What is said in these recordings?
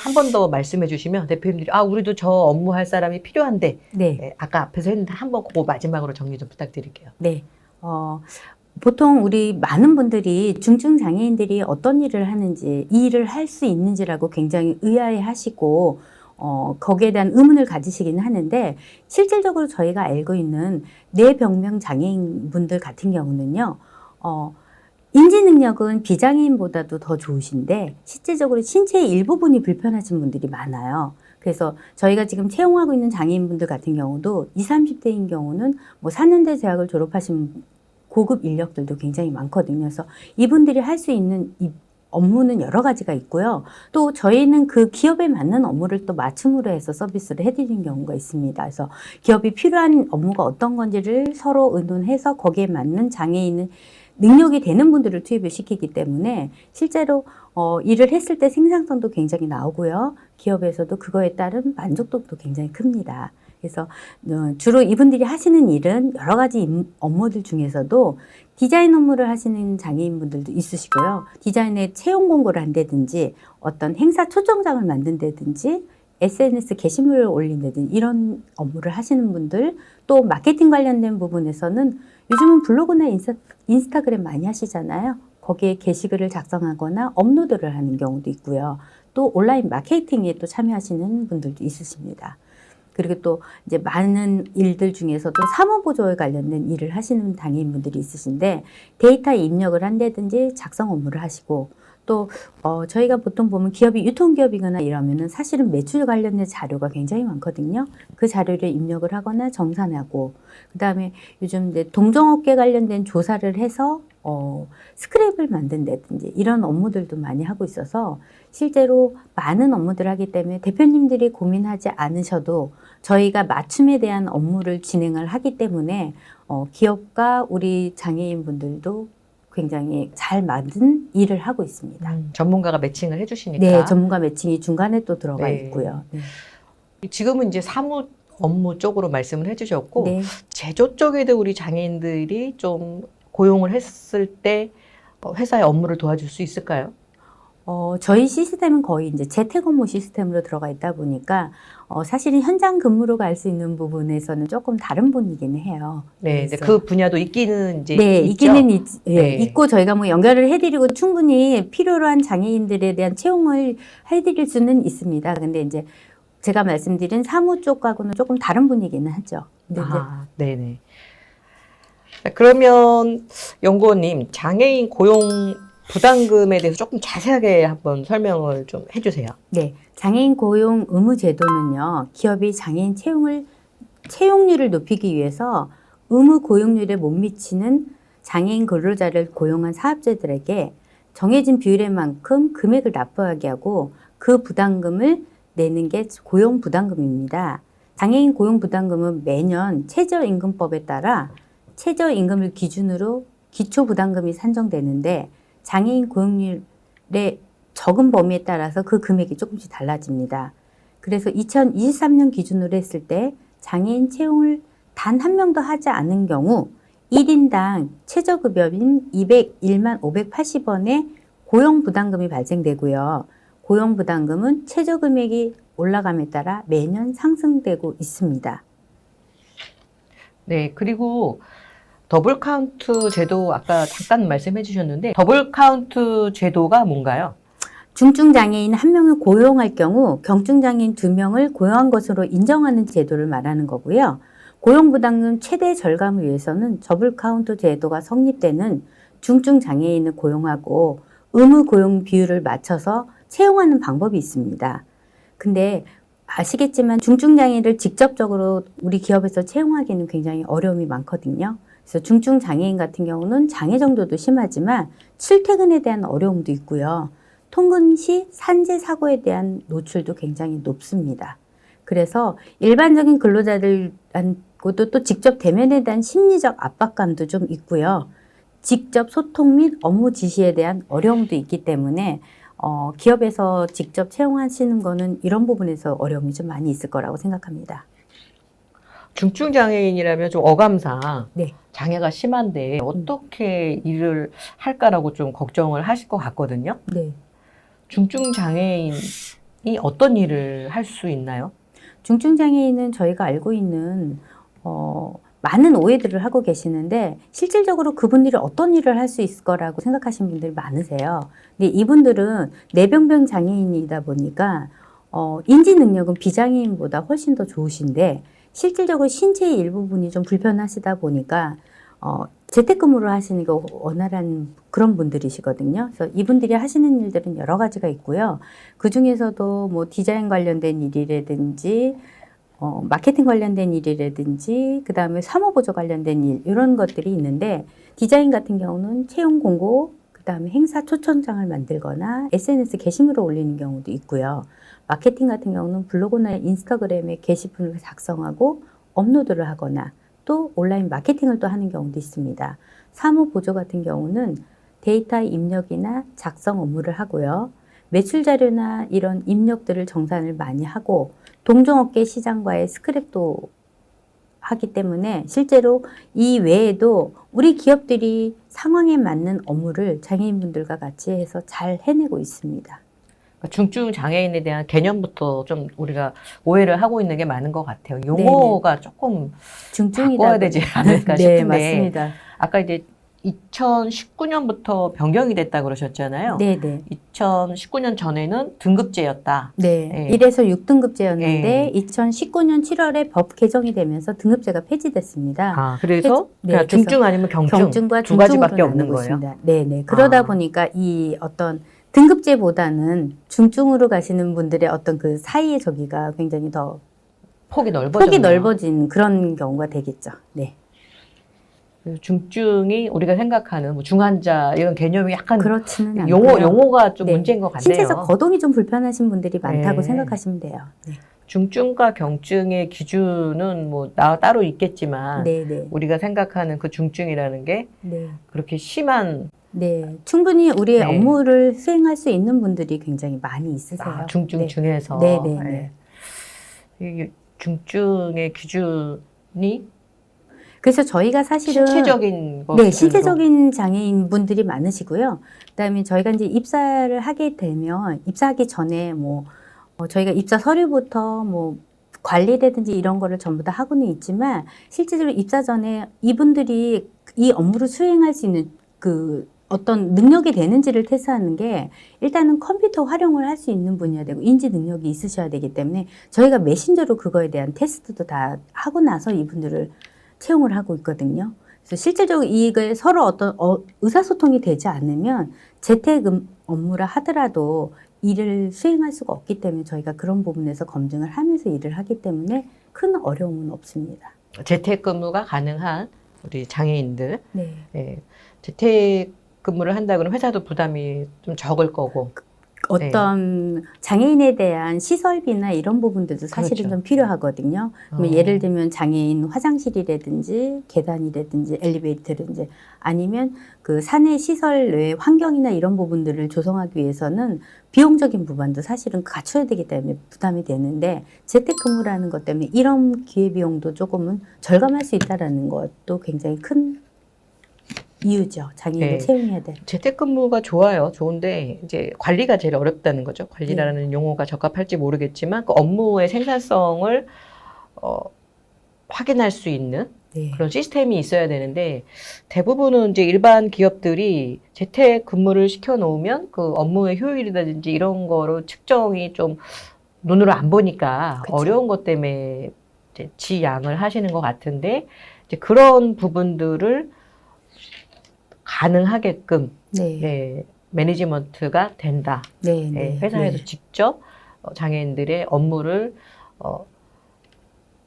한 번 더 말씀해 주시면 대표님들이 아 우리도 저 업무 할 사람이 필요한데 네. 네, 아까 앞에서 했는데 한번 그거 마지막으로 정리 좀 부탁드릴게요. 네. 보통 우리 많은 분들이 중증 장애인들이 어떤 일을 하는지, 이 일을 할 수 있는지라고 굉장히 의아해 하시고, 거기에 대한 의문을 가지시기는 하는데, 실질적으로 저희가 알고 있는 뇌병명 장애인 분들 같은 경우는요, 인지 능력은 비장애인보다도 더 좋으신데, 실질적으로 신체의 일부분이 불편하신 분들이 많아요. 그래서 저희가 지금 채용하고 있는 장애인분들 같은 경우도 20, 30대인 경우는 뭐 4년제 대학을 졸업하신 고급 인력들도 굉장히 많거든요. 그래서 이분들이 할 수 있는 이 업무는 여러 가지가 있고요. 또 저희는 그 기업에 맞는 업무를 또 맞춤으로 해서 서비스를 해드리는 경우가 있습니다. 그래서 기업이 필요한 업무가 어떤 건지를 서로 의논해서 거기에 맞는 장애인은 능력이 되는 분들을 투입을 시키기 때문에 실제로 일을 했을 때 생산성도 굉장히 나오고요. 기업에서도 그거에 따른 만족도도 굉장히 큽니다. 그래서 주로 이분들이 하시는 일은 여러 가지 업무들 중에서도 디자인 업무를 하시는 장애인분들도 있으시고요. 디자인에 채용 공고를 한다든지 어떤 행사 초청장을 만든다든지 SNS 게시물을 올린다든지 이런 업무를 하시는 분들, 또 마케팅 관련된 부분에서는 요즘은 블로그나 인스타그램 많이 하시잖아요. 거기에 게시글을 작성하거나 업로드를 하는 경우도 있고요. 또 온라인 마케팅에 또 참여하시는 분들도 있으십니다. 그리고 또 이제 많은 일들 중에서도 사무보조에 관련된 일을 하시는 장애인분들이 있으신데 데이터 입력을 한다든지 작성 업무를 하시고 또 저희가 보통 보면 기업이 유통기업이거나 이러면은 사실은 매출 관련된 자료가 굉장히 많거든요. 그 자료를 입력을 하거나 정산하고 그다음에 요즘 이제 동종업계 관련된 조사를 해서 스크랩을 만든다든지 이런 업무들도 많이 하고 있어서 실제로 많은 업무들을 하기 때문에 대표님들이 고민하지 않으셔도 저희가 맞춤에 대한 업무를 진행을 하기 때문에 기업과 우리 장애인분들도 굉장히 잘 맞은 일을 하고 있습니다. 전문가가 매칭을 해주시니까. 네, 전문가 매칭이 중간에 또 들어가 네. 있고요. 네. 지금은 이제 사무 업무 쪽으로 말씀을 해주셨고 네. 제조 쪽에도 우리 장애인들이 좀 고용을 했을 때 회사의 업무를 도와줄 수 있을까요? 저희 시스템은 거의 이제 재택 업무 시스템으로 들어가 있다 보니까 사실은 현장 근무로 갈 수 있는 부분에서는 조금 다른 분이기는 해요. 네, 이제 그 분야도 있기는 이제 네, 있죠? 네. 있고 저희가 뭐 연결을 해드리고 충분히 필요로 한 장애인들에 대한 채용을 해드릴 수는 있습니다. 근데 이제 제가 말씀드린 사무 쪽하고는 조금 다른 분이기는 하죠. 근데 네네. 그러면 연구원님, 장애인 고용 부담금에 대해서 조금 자세하게 한번 설명을 좀 해주세요. 네, 장애인 고용 의무 제도는요, 기업이 장애인 채용률을 높이기 위해서 의무 고용률에 못 미치는 장애인 근로자를 고용한 사업자들에게 정해진 비율의 만큼 금액을 납부하게 하고 그 부담금을 내는 게 고용 부담금입니다. 장애인 고용 부담금은 매년 최저임금법에 따라 최저임금을 기준으로 기초 부담금이 산정되는데 장애인 고용률의 적은 범위에 따라서 그 금액이 조금씩 달라집니다. 그래서 2023년 기준으로 했을 때 장애인 채용을 단 한 명도 하지 않은 경우 1인당 최저급여인 201만 580원의 고용부담금이 발생되고요. 고용부담금은 최저금액이 올라감에 따라 매년 상승되고 있습니다. 네, 그리고 더블 카운트 제도 아까 잠깐 말씀해 주셨는데 더블 카운트 제도가 뭔가요? 중증 장애인 한 명을 고용할 경우 경증 장애인 2명을 고용한 것으로 인정하는 제도를 말하는 거고요. 고용부담금 최대 절감을 위해서는 더블 카운트 제도가 성립되는 중증 장애인을 고용하고 의무 고용 비율을 맞춰서 채용하는 방법이 있습니다. 근데 아시겠지만 중증 장애인을 직접적으로 우리 기업에서 채용하기는 굉장히 어려움이 많거든요. 그래서 중증 장애인 같은 경우는 장애 정도도 심하지만 출퇴근에 대한 어려움도 있고요. 통근 시 산재 사고에 대한 노출도 굉장히 높습니다. 그래서 일반적인 근로자들하고도 또 직접 대면에 대한 심리적 압박감도 좀 있고요. 직접 소통 및 업무 지시에 대한 어려움도 있기 때문에 기업에서 직접 채용하시는 거는 이런 부분에서 어려움이 좀 많이 있을 거라고 생각합니다. 중증 장애인이라면 좀 어감상 네. 장애가 심한데 어떻게 일을 할까라고 좀 걱정을 하실 것 같거든요. 네. 중증 장애인이 어떤 일을 할 수 있나요? 중증장애인은 저희가 알고 있는 많은 오해들을 하고 계시는데 실질적으로 그분들이 어떤 일을 할 수 있을 거라고 생각하시는 분들이 많으세요. 근데 이분들은 뇌병변 장애인이다 보니까 인지 능력은 비장애인보다 훨씬 더 좋으신데 실질적으로 신체의 일부분이 좀 불편하시다 보니까 재택근무를 하시는 게 원활한 그런 분들이시거든요. 그래서 이분들이 하시는 일들은 여러 가지가 있고요. 그 중에서도 뭐 디자인 관련된 일이라든지 마케팅 관련된 일이라든지 그 다음에 사무보조 관련된 일 이런 것들이 있는데 디자인 같은 경우는 채용 공고 그 다음에 행사 초청장을 만들거나 SNS 게시물을 올리는 경우도 있고요. 마케팅 같은 경우는 블로그나 인스타그램에 게시물을 작성하고 업로드를 하거나 또 온라인 마케팅을 또 하는 경우도 있습니다. 사무보조 같은 경우는 데이터 입력이나 작성 업무를 하고요. 매출 자료나 이런 입력들을 정산을 많이 하고 동종업계 시장과의 스크랩도 하기 때문에 실제로 이 외에도 우리 기업들이 상황에 맞는 업무를 장애인분들과 같이 해서 잘 해내고 있습니다. 중증 장애인에 대한 개념부터 좀 우리가 오해를 하고 있는 게 많은 것 같아요. 용어가 네네. 조금 바꿔야 되지 않을까 싶은데. 네, 맞습니다. 아까 이제 2019년부터 변경이 됐다 그러셨잖아요. 네네. 2019년 전에는 등급제였다. 네. 네. 1에서 6등급제였는데 네. 2019년 7월에 법 개정이 되면서 등급제가 폐지됐습니다. 아, 그래서 네, 중증 아니면 경증과 두 가지밖에 없는 거예요. 네네. 그러다 보니까 이 어떤 등급제보다는 중증으로 가시는 분들의 어떤 그 사이의 저기가 굉장히 더 폭이 넓어진 그런 경우가 되겠죠. 네. 중증이 우리가 생각하는 뭐 중환자 이런 개념이 약간 그렇지는 않고요. 용어가 좀 문제인 것 같네요. 신체적 거동이 좀 불편하신 분들이 많다고 네. 생각하시면 돼요. 네. 중증과 경증의 기준은 뭐 따로 있겠지만 네네. 우리가 생각하는 그 중증이라는 게 네. 그렇게 심한 네, 충분히 우리의 업무를 수행할 수 있는 분들이 굉장히 많이 있으세요. 아, 중증 중에서. 네네네. 이 중증의 기준이 그래서 저희가 사실은 신체적인 것 신체적인 장애인 분들이 많으시고요. 그다음에 저희가 이제 입사를 하게 되면 입사하기 전에 저희가 입사 서류부터 관리라든지 이런 거를 전부 다 하고는 있지만 실제적으로 입사 전에 이분들이 이 업무를 수행할 수 있는 그 어떤 능력이 되는지를 테스트하는 게 일단은 컴퓨터 활용을 할 수 있는 분이어야 되고 인지 능력이 있으셔야 되기 때문에 저희가 메신저로 그거에 대한 테스트도 다 하고 나서 이분들을 채용을 하고 있거든요. 그래서 실질적으로 이게 서로 어떤 의사소통이 되지 않으면 재택 업무라 하더라도 일을 수행할 수가 없기 때문에 저희가 그런 부분에서 검증을 하면서 일을 하기 때문에 큰 어려움은 없습니다. 재택근무가 가능한 우리 장애인들, 네. 재택근무를 한다 그러면 회사도 부담이 좀 적을 거고 어떤 장애인에 대한 시설비나 이런 부분들도 사실은 그렇죠. 좀 필요하거든요. 예를 들면 장애인 화장실이라든지 계단이라든지 엘리베이터라든지 아니면 그 사내 시설 내 환경이나 이런 부분들을 조성하기 위해서는 비용적인 부분도 사실은 갖춰야 되기 때문에 부담이 되는데 재택근무라는 것 때문에 이런 기회비용도 조금은 절감할 수 있다는 것도 굉장히 큰 이유죠. 장애인을 채용해야 돼. 재택근무가 좋아요. 좋은데 이제 관리가 제일 어렵다는 거죠. 관리라는 용어가 적합할지 모르겠지만 그 업무의 생산성을 확인할 수 있는 그런 시스템이 있어야 되는데 대부분은 이제 일반 기업들이 재택근무를 시켜놓으면 그 업무의 효율이라든지 이런 거로 측정이 좀 눈으로 안 보니까 그쵸. 어려운 것 때문에 이제 지양을 하시는 것 같은데 이제 그런 부분들을 가능하게끔 매니지먼트가 된다. 회사에서 직접 장애인들의 업무를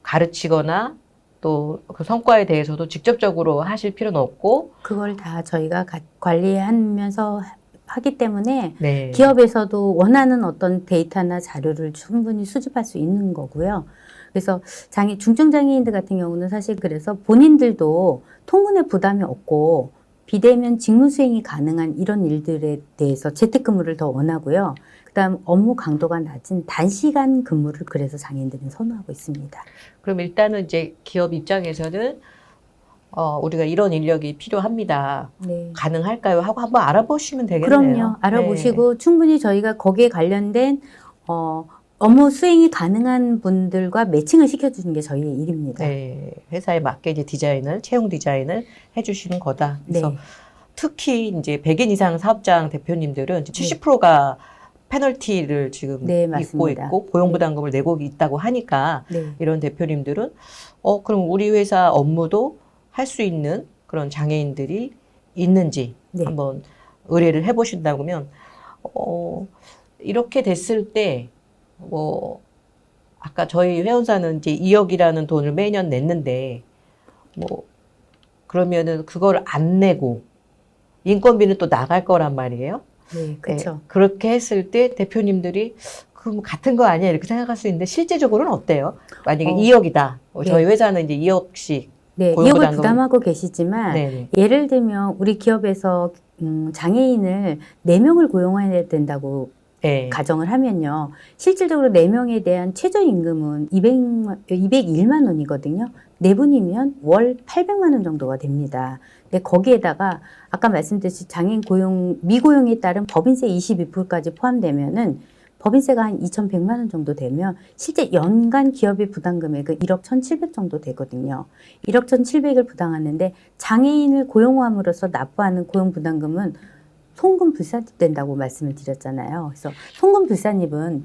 가르치거나 또 그 성과에 대해서도 직접적으로 하실 필요는 없고 그걸 다 저희가 관리하면서 하기 때문에 기업에서도 원하는 어떤 데이터나 자료를 충분히 수집할 수 있는 거고요. 그래서 중증 장애인들 같은 경우는 사실 그래서 본인들도 통근의 부담이 없고 비대면 직무 수행이 가능한 이런 일들에 대해서 재택근무를 더 원하고요. 그다음 업무 강도가 낮은 단시간 근무를 그래서 장애인들은 선호하고 있습니다. 그럼 일단은 이제 기업 입장에서는 우리가 이런 인력이 필요합니다. 가능할까요? 하고 한번 알아보시면 되겠네요. 그럼요. 알아보시고 충분히 저희가 거기에 관련된 업무 수행이 가능한 분들과 매칭을 시켜주는 게 저희의 일입니다. 네, 회사에 맞게 이제 디자인을, 채용 디자인을 해주시는 거다. 그래서 네. 특히 이제 100인 이상 사업장 대표님들은 70%가 페널티를 지금 네, 입고 맞습니다. 있고 고용부담금을 내고 있다고 하니까 네. 이런 대표님들은 그럼 우리 회사 업무도 할 수 있는 그런 장애인들이 있는지 네. 한번 의뢰를 해보신다면 이렇게 됐을 때 뭐 아까 저희 회원사는 이제 2억이라는 돈을 매년 냈는데 뭐 그러면은 그걸 안 내고 인건비는 또 나갈 거란 말이에요. 네, 그렇죠. 네, 그렇게 했을 때 대표님들이 그럼 같은 거 아니야 이렇게 생각할 수 있는데 실제적으로는 어때요? 만약에 2억이다. 저희 네. 회사는 이제 2억씩 네, 2억을 부담하고 계시지만 네네. 예를 들면 우리 기업에서 장애인을 4명을 고용해야 된다고 네. 가정을 하면요. 실질적으로 4명에 대한 최저임금은 201만 원이거든요. 4분이면 월 800만 원 정도가 됩니다. 근데 거기에다가 아까 말씀드렸듯이 장애인 고용, 미고용에 따른 법인세 22%까지 포함되면은 법인세가 한 2,100만 원 정도 되면 실제 연간 기업의 부담 금액은 1억 1,700 정도 되거든요. 1억 1,700을 부담하는데 장애인을 고용함으로써 납부하는 고용부담금은 송금 불산입된다고 말씀을 드렸잖아요. 그래서 송금 불산입은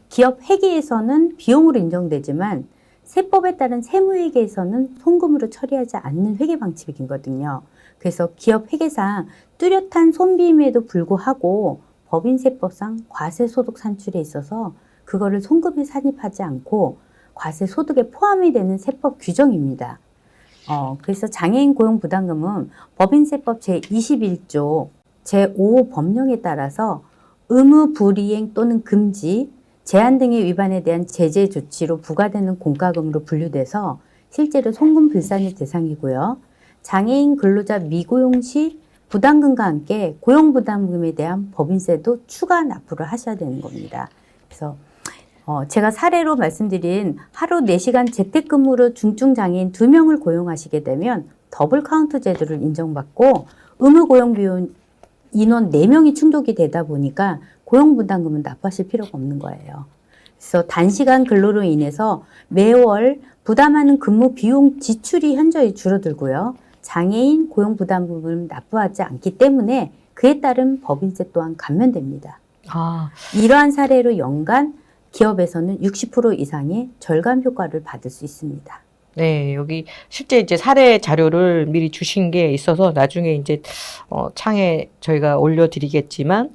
기업 회계에서는 비용으로 인정되지만 세법에 따른 세무회계에서는 송금으로 처리하지 않는 회계 방식이거든요. 그래서 기업 회계상 뚜렷한 손비임에도 불구하고 법인세법상 과세소득 산출에 있어서 그거를 송금에 산입하지 않고 과세소득에 포함이 되는 세법 규정입니다. 그래서 장애인 고용부담금은 법인세법 제21조 제5 법령에 따라서 의무 불이행 또는 금지, 제한 등의 위반에 대한 제재 조치로 부과되는 공과금으로 분류돼서 실제로 송금 불산입 대상이고요. 장애인 근로자 미고용 시 부담금과 함께 고용부담금에 대한 법인세도 추가 납부를 하셔야 되는 겁니다. 그래서 제가 사례로 말씀드린 하루 4시간 재택근무로 중증장애인 2명을 고용하시게 되면 더블 카운트 제도를 인정받고 의무 고용 비용 인원 4명이 충족이 되다 보니까 고용부담금은 납부하실 필요가 없는 거예요. 그래서 단시간 근로로 인해서 매월 부담하는 근무 비용 지출이 현저히 줄어들고요. 장애인 고용부담금을 납부하지 않기 때문에 그에 따른 법인세 또한 감면됩니다. 이러한 사례로 연간 기업에서는 60% 이상의 절감 효과를 받을 수 있습니다. 네, 여기 실제 이제 사례 자료를 미리 주신 게 있어서 나중에 이제 창에 저희가 올려드리겠지만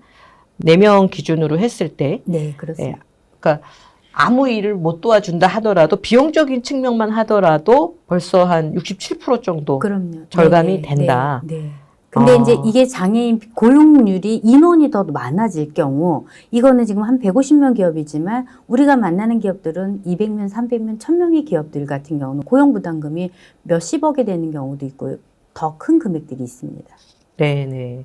4명 기준으로 했을 때, 네, 그렇습니다. 그러니까 아무 일을 못 도와준다 하더라도 비용적인 측면만 하더라도 벌써 한 67% 정도 그럼요. 절감이 네, 된다. 네. 근데 이제 이게 장애인 고용률이 인원이 더 많아질 경우 이거는 지금 한 150명 기업이지만 우리가 만나는 기업들은 200명, 300명, 1000명의 기업들 같은 경우는 고용부담금이 몇십억이 되는 경우도 있고 더 큰 금액들이 있습니다. 네네.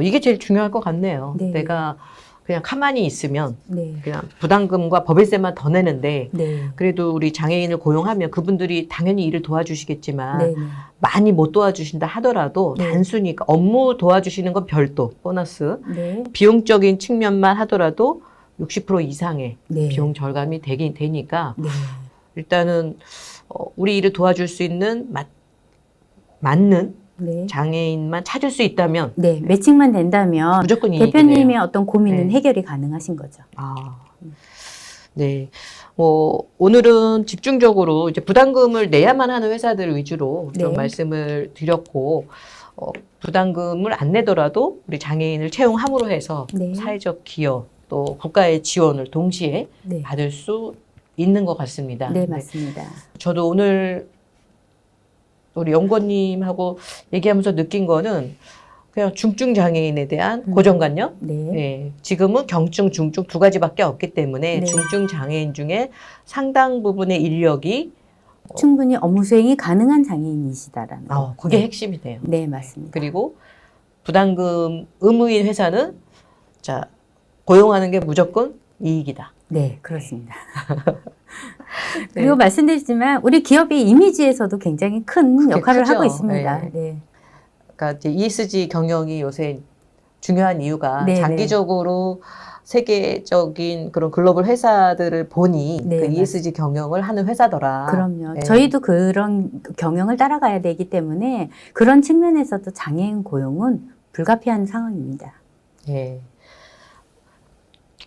이게 제일 중요할 것 같네요. 네. 내가 그냥 가만히 있으면 네. 그냥 부담금과 법인세만 더 내는데 네. 그래도 우리 장애인을 고용하면 그분들이 당연히 일을 도와주시겠지만 네. 많이 못 도와주신다 하더라도 네. 단순히 업무 도와주시는 건 별도 보너스 네. 비용적인 측면만 하더라도 60% 이상의 네. 비용 절감이 되긴 되니까 네. 일단은 우리 일을 도와줄 수 있는 맞는 네. 장애인만 찾을 수 있다면 네. 매칭만 된다면 무조건 이익이네요. 대표님의 어떤 고민은 네. 해결이 가능하신 거죠. 네. 오늘은 집중적으로 이제 부담금을 내야만 하는 회사들 위주로 좀 네. 말씀을 드렸고, 부담금을 안 내더라도 우리 장애인을 채용함으로 해서 네. 사회적 기여 또 국가의 지원을 동시에 네. 받을 수 있는 것 같습니다. 네, 맞습니다. 저도 오늘 우리 연구원님하고 얘기하면서 느낀 거는 그냥 중증 장애인에 대한 고정관념. 네. 네, 지금은 경증, 중증 2가지밖에 없기 때문에 네. 중증 장애인 중에 상당 부분의 인력이 충분히 업무 수행이 가능한 장애인이시다라는 거. 그게 네. 핵심이네요. 네, 맞습니다. 그리고 부담금 의무인 회사는 고용하는 게 무조건 이익이다. 네, 그렇습니다. 그리고 말씀드렸지만 우리 기업의 이미지에서도 굉장히 큰 역할을 크죠. 하고 있습니다. 네. 네. 그러니까 이제 ESG 경영이 요새 중요한 이유가 네, 장기적으로 세계적인 그런 글로벌 회사들을 보니 네, 그 ESG 경영을 하는 회사더라. 그럼요. 네. 저희도 그런 경영을 따라가야 되기 때문에 그런 측면에서도 장애인 고용은 불가피한 상황입니다. 예.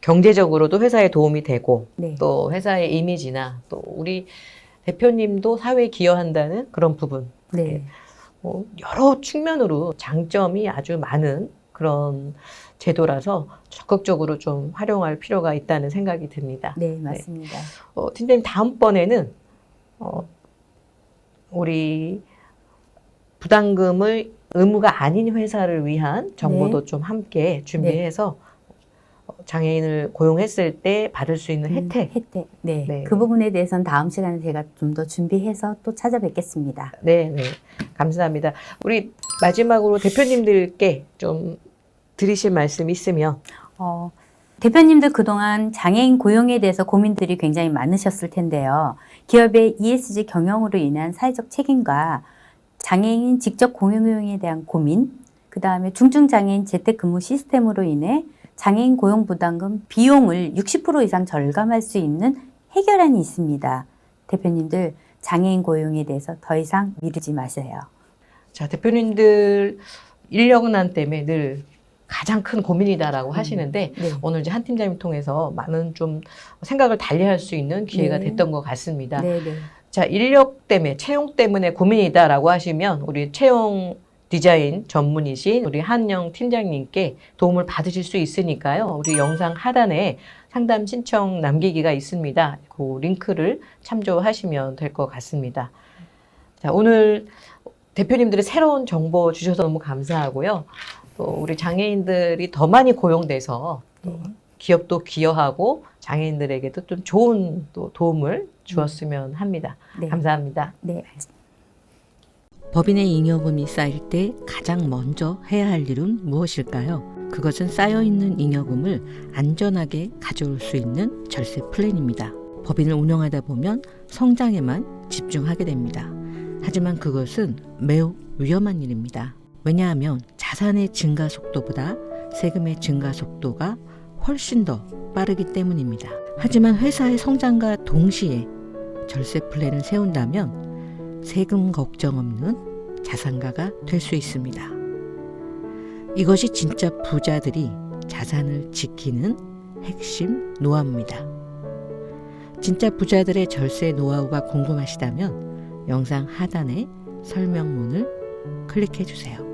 경제적으로도 회사에 도움이 되고 네. 또 회사의 이미지나 또 우리 대표님도 사회에 기여한다는 그런 부분. 네. 여러 측면으로 장점이 아주 많은 그런 제도라서 적극적으로 좀 활용할 필요가 있다는 생각이 듭니다. 네, 맞습니다. 팀장님 다음번에는 우리 부담금을 의무가 아닌 회사를 위한 정보도 좀 함께 준비해서 장애인을 고용했을 때 받을 수 있는 혜택. 네. 네. 그 부분에 대해서는 다음 시간에 제가 좀 더 준비해서 또 찾아뵙겠습니다. 네, 네. 감사합니다. 우리 마지막으로 대표님들께 좀 드리실 말씀 있으면. 대표님들 그동안 장애인 고용에 대해서 고민들이 굉장히 많으셨을 텐데요. 기업의 ESG 경영으로 인한 사회적 책임과 장애인 직접 고용에 대한 고민, 그 다음에 중증장애인 재택근무 시스템으로 인해 장애인 고용 부담금 비용을 60% 이상 절감할 수 있는 해결안이 있습니다. 대표님들 장애인 고용에 대해서 더 이상 미루지 마세요. 자, 대표님들 인력난 때문에 늘 가장 큰 고민이다라고 하시는데 네. 오늘 이제 한 팀장님 통해서 많은 좀 생각을 달리할 수 있는 기회가 네. 됐던 것 같습니다. 네, 네. 자, 인력 때문에 채용 때문에 고민이다라고 하시면 우리 채용 디자인 전문이신 우리 한영 팀장님께 도움을 받으실 수 있으니까요. 우리 영상 하단에 상담 신청 남기기가 있습니다. 그 링크를 참조하시면 될 것 같습니다. 자, 오늘 대표님들의 새로운 정보 주셔서 너무 감사하고요. 또 우리 장애인들이 더 많이 고용돼서 또 기업도 기여하고 장애인들에게도 좀 좋은 또 도움을 주었으면 합니다. 네. 감사합니다. 네. 법인의 잉여금이 쌓일 때 가장 먼저 해야 할 일은 무엇일까요? 그것은 쌓여있는 잉여금을 안전하게 가져올 수 있는 절세 플랜입니다. 법인을 운영하다 보면 성장에만 집중하게 됩니다. 하지만 그것은 매우 위험한 일입니다. 왜냐하면 자산의 증가 속도보다 세금의 증가 속도가 훨씬 더 빠르기 때문입니다. 하지만 회사의 성장과 동시에 절세 플랜을 세운다면 세금 걱정 없는 자산가가 될 수 있습니다. 이것이 진짜 부자들이 자산을 지키는 핵심 노하우입니다. 진짜 부자들의 절세 노하우가 궁금하시다면 영상 하단의 설명문을 클릭해 주세요.